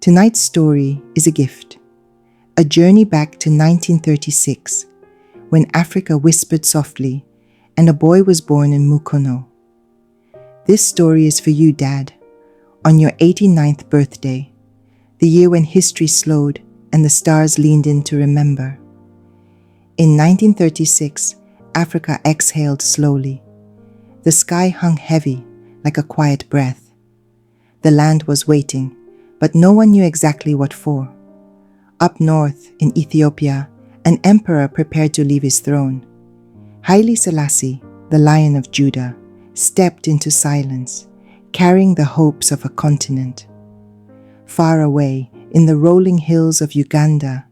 Tonight's story is a gift, a journey back to 1936, when Africa whispered softly and a boy was born in Mukono. This story is for you, Dad, on your 89th birthday, the year when history slowed and the stars leaned in to remember. In 1936, Africa exhaled slowly. The sky hung heavy like a quiet breath. The land was waiting, but no one knew exactly what for. Up north, in Ethiopia, an emperor prepared to leave his throne. Haile Selassie, the Lion of Judah, stepped into silence, carrying the hopes of a continent. Far away, in the rolling hills of Uganda,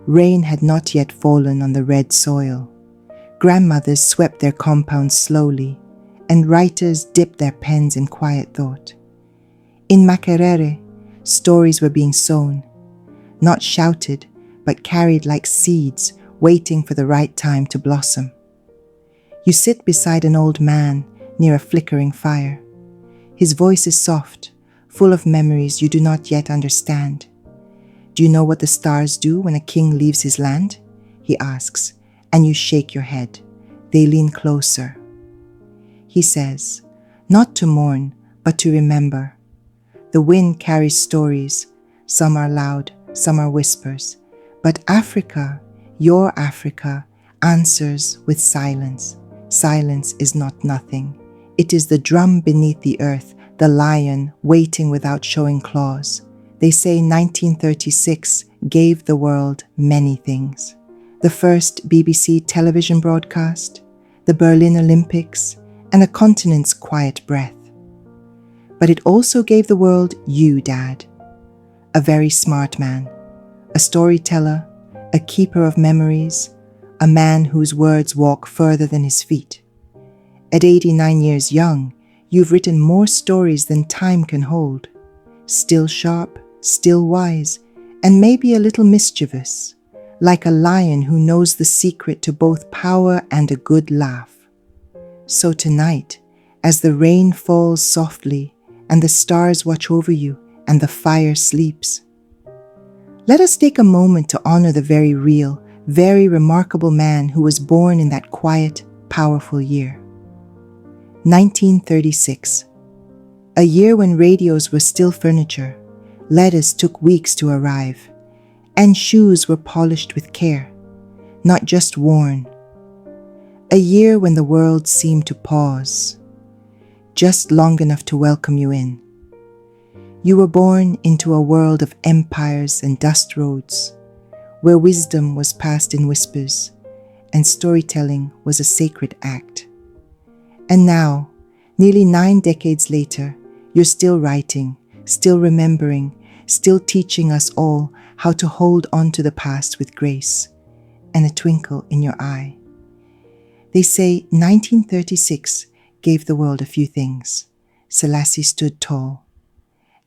rain had not yet fallen on the red soil. Grandmothers swept their compounds slowly, and writers dipped their pens in quiet thought. In Makerere, stories were being sown, not shouted, but carried like seeds, waiting for the right time to blossom. You sit beside an old man near a flickering fire. His voice is soft, full of memories you do not yet understand. Do you know what the stars do when a king leaves his land? He asks, and you shake your head. They lean closer. He says, not to mourn, but to remember. The wind carries stories. Some are loud, some are whispers. But Africa, your Africa, answers with silence. Silence is not nothing. It is the drum beneath the earth, the lion waiting without showing claws. They say 1936 gave the world many things. The first BBC television broadcast, the Berlin Olympics, and a continent's quiet breath. But it also gave the world you, Dad. A very smart man, a storyteller, a keeper of memories, a man whose words walk further than his feet. At 89 years young, you've written more stories than time can hold. Still sharp, still wise, and maybe a little mischievous, like a lion who knows the secret to both power and a good laugh. So tonight, as the rain falls softly and the stars watch over you and the fire sleeps, let us take a moment to honor the very real, very remarkable man who was born in that quiet, powerful year. 1936, a year when radios were still furniture, letters took weeks to arrive, and shoes were polished with care, not just worn. A year when the world seemed to pause, just long enough to welcome you in. You were born into a world of empires and dust roads, where wisdom was passed in whispers, and storytelling was a sacred act. And now, nearly 9 decades later, you're still writing, still remembering, still teaching us all how to hold on to the past with grace and a twinkle in your eye. They say 1936 gave the world a few things. Selassie stood tall,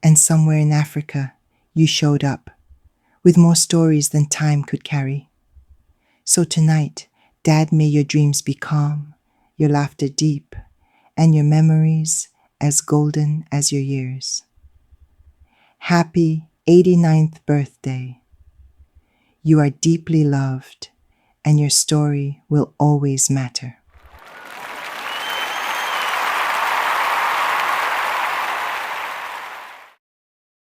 and somewhere in Africa you showed up with more stories than time could carry. So tonight, Dad, may your dreams be calm, your laughter deep, and your memories as golden as your years. Happy 89th birthday. You are deeply loved, and your story will always matter.